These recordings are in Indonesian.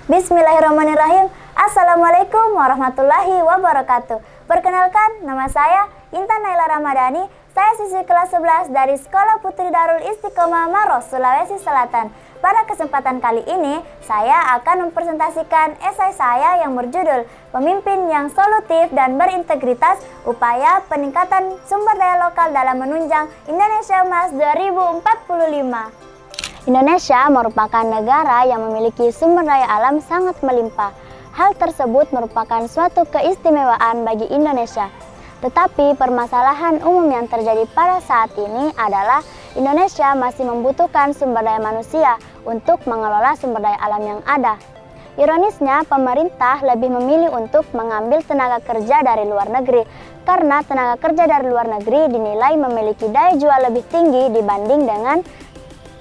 Bismillahirrahmanirrahim. Assalamualaikum warahmatullahi wabarakatuh. Perkenalkan, nama saya Intan Naila Ramadhani. Saya siswi kelas 11 dari Sekolah Putri Darul Istiqomah Maros, Sulawesi Selatan. Pada kesempatan kali ini, saya akan mempresentasikan esai saya yang berjudul Pemimpin yang Solutif dan Berintegritas, Upaya Peningkatan Sumber Daya Lokal dalam Menunjang Indonesia Emas 2045. Indonesia merupakan negara yang memiliki sumber daya alam sangat melimpah. Hal tersebut merupakan suatu keistimewaan bagi Indonesia. Tetapi permasalahan umum yang terjadi pada saat ini adalah Indonesia masih membutuhkan sumber daya manusia untuk mengelola sumber daya alam yang ada. Ironisnya, pemerintah lebih memilih untuk mengambil tenaga kerja dari luar negeri karena tenaga kerja dari luar negeri dinilai memiliki daya jual lebih tinggi dibanding dengan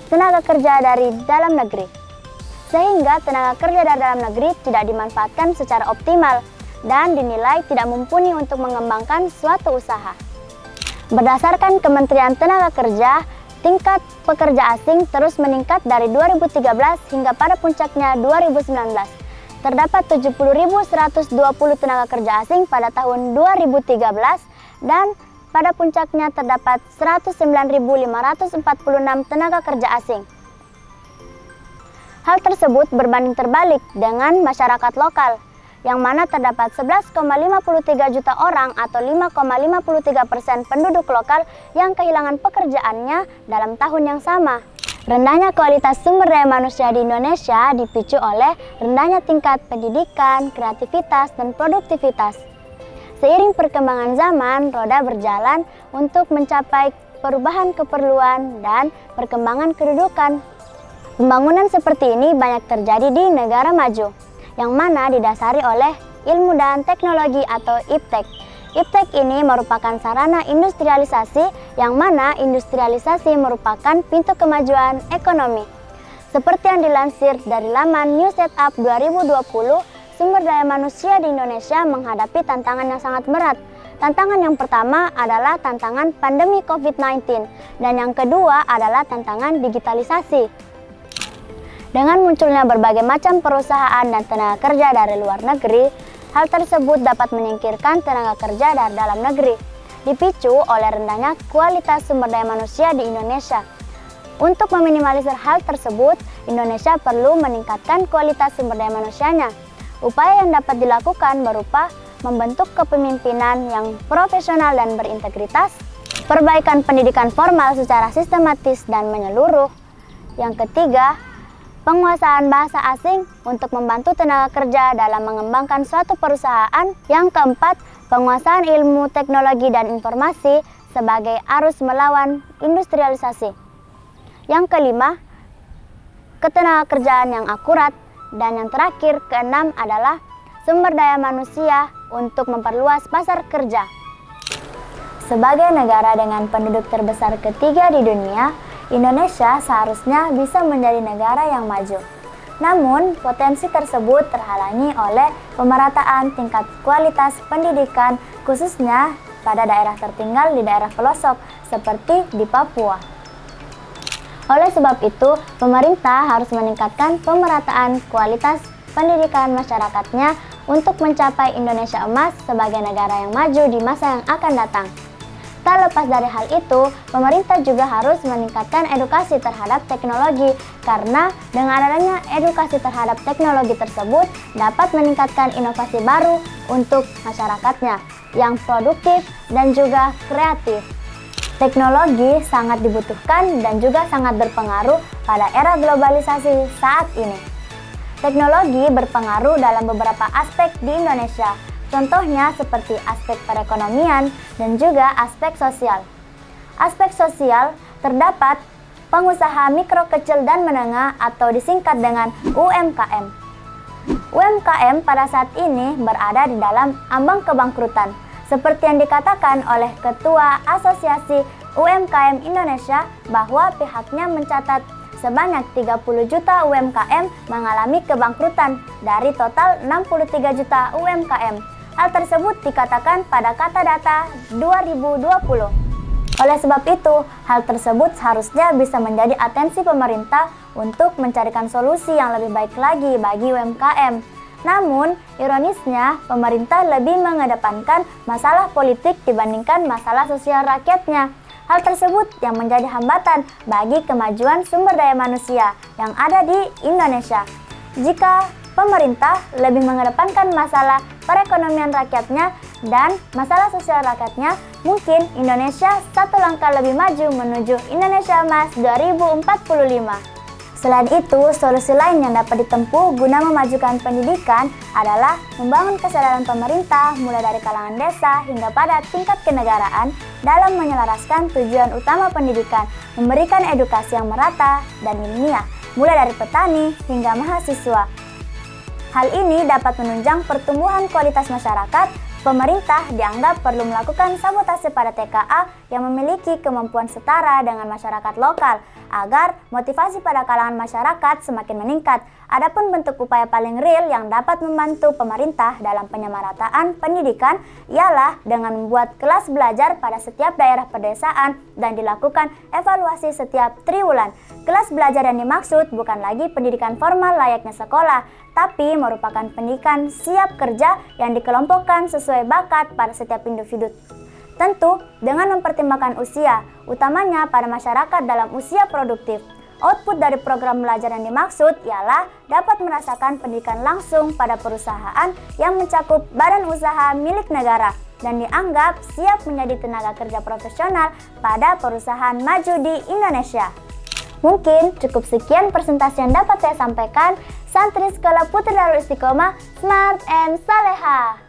tenaga kerja dari dalam negeri, sehingga tenaga kerja dari dalam negeri tidak dimanfaatkan secara optimal dan dinilai tidak mumpuni untuk mengembangkan suatu usaha. Berdasarkan Kementerian Tenaga Kerja, tingkat pekerja asing terus meningkat dari 2013 hingga pada puncaknya 2019. Terdapat 70.120 tenaga kerja asing pada tahun 2013 dan pada puncaknya terdapat 109.546 tenaga kerja asing. Hal tersebut berbanding terbalik dengan masyarakat lokal, yang mana terdapat 11,53 juta orang atau 5,53% penduduk lokal yang kehilangan pekerjaannya dalam tahun yang sama. Rendahnya kualitas sumber daya manusia di Indonesia dipicu oleh rendahnya tingkat pendidikan, kreativitas, dan produktivitas. Seiring perkembangan zaman, roda berjalan untuk mencapai perubahan keperluan dan perkembangan kedudukan. Pembangunan seperti ini banyak terjadi di negara maju, yang mana didasari oleh ilmu dan teknologi atau IPTEK. IPTEK ini merupakan sarana industrialisasi, yang mana industrialisasi merupakan pintu kemajuan ekonomi. Seperti yang dilansir dari laman New Setup 2020, sumber daya manusia di Indonesia menghadapi tantangan yang sangat berat. Tantangan yang pertama adalah tantangan pandemi COVID-19 dan yang kedua adalah tantangan digitalisasi. Dengan munculnya berbagai macam perusahaan dan tenaga kerja dari luar negeri, hal tersebut dapat menyingkirkan tenaga kerja dari dalam negeri, dipicu oleh rendahnya kualitas sumber daya manusia di Indonesia. Untuk meminimalisir hal tersebut, Indonesia perlu meningkatkan kualitas sumber daya manusianya. Upaya yang dapat dilakukan berupa membentuk kepemimpinan yang profesional dan berintegritas, perbaikan pendidikan formal secara sistematis dan menyeluruh. Yang ketiga, penguasaan bahasa asing untuk membantu tenaga kerja dalam mengembangkan suatu perusahaan. Yang keempat, penguasaan ilmu teknologi dan informasi sebagai arus melawan industrialisasi. Yang kelima, ketenagakerjaan yang akurat. Dan yang terakhir, keenam adalah sumber daya manusia untuk memperluas pasar kerja. Sebagai negara dengan penduduk terbesar ketiga di dunia, Indonesia seharusnya bisa menjadi negara yang maju. Namun, potensi tersebut terhalangi oleh pemerataan tingkat kualitas pendidikan, khususnya pada daerah tertinggal di daerah pelosok, seperti di Papua. Oleh sebab itu, pemerintah harus meningkatkan pemerataan kualitas pendidikan masyarakatnya untuk mencapai Indonesia Emas sebagai negara yang maju di masa yang akan datang. Tak lepas dari hal itu, pemerintah juga harus meningkatkan edukasi terhadap teknologi, karena dengan adanya edukasi terhadap teknologi tersebut dapat meningkatkan inovasi baru untuk masyarakatnya yang produktif dan juga kreatif. Teknologi sangat dibutuhkan dan juga sangat berpengaruh pada era globalisasi saat ini. Teknologi berpengaruh dalam beberapa aspek di Indonesia, contohnya seperti aspek perekonomian dan juga aspek sosial. Aspek sosial terdapat pengusaha mikro, kecil, dan menengah atau disingkat dengan UMKM. UMKM pada saat ini berada di dalam ambang kebangkrutan. Seperti yang dikatakan oleh Ketua Asosiasi UMKM Indonesia bahwa pihaknya mencatat sebanyak 30 juta UMKM mengalami kebangkrutan dari total 63 juta UMKM. Hal tersebut dikatakan pada kata data 2020. Oleh sebab itu, hal tersebut seharusnya bisa menjadi atensi pemerintah untuk mencarikan solusi yang lebih baik lagi bagi UMKM. Namun, ironisnya, pemerintah lebih mengedepankan masalah politik dibandingkan masalah sosial rakyatnya. Hal tersebut yang menjadi hambatan bagi kemajuan sumber daya manusia yang ada di Indonesia. Jika pemerintah lebih mengedepankan masalah perekonomian rakyatnya dan masalah sosial rakyatnya, mungkin Indonesia satu langkah lebih maju menuju Indonesia Emas 2045. Selain itu, solusi lain yang dapat ditempuh guna memajukan pendidikan adalah membangun kesadaran pemerintah mulai dari kalangan desa hingga pada tingkat kenegaraan dalam menyelaraskan tujuan utama pendidikan, memberikan edukasi yang merata dan ilmiah, mulai dari petani hingga mahasiswa. Hal ini dapat menunjang pertumbuhan kualitas masyarakat. Pemerintah dianggap perlu melakukan sabotase pada TKA yang memiliki kemampuan setara dengan masyarakat lokal agar motivasi pada kalangan masyarakat semakin meningkat. Adapun bentuk upaya paling real yang dapat membantu pemerintah dalam penyamarataan pendidikan ialah dengan membuat kelas belajar pada setiap daerah pedesaan dan dilakukan evaluasi setiap triwulan. Kelas belajar yang dimaksud bukan lagi pendidikan formal layaknya sekolah, tapi merupakan pendidikan siap kerja yang dikelompokkan sesuai bakat pada setiap individu. Tentu dengan mempertimbangkan usia, utamanya pada masyarakat dalam usia produktif. Output dari program belajar yang dimaksud ialah dapat merasakan pendidikan langsung pada perusahaan yang mencakup badan usaha milik negara dan dianggap siap menjadi tenaga kerja profesional pada perusahaan maju di Indonesia. Mungkin cukup sekian presentasi yang dapat saya sampaikan. Santri Sekolah Putri Darul Istiqomah, Smart and Saleha.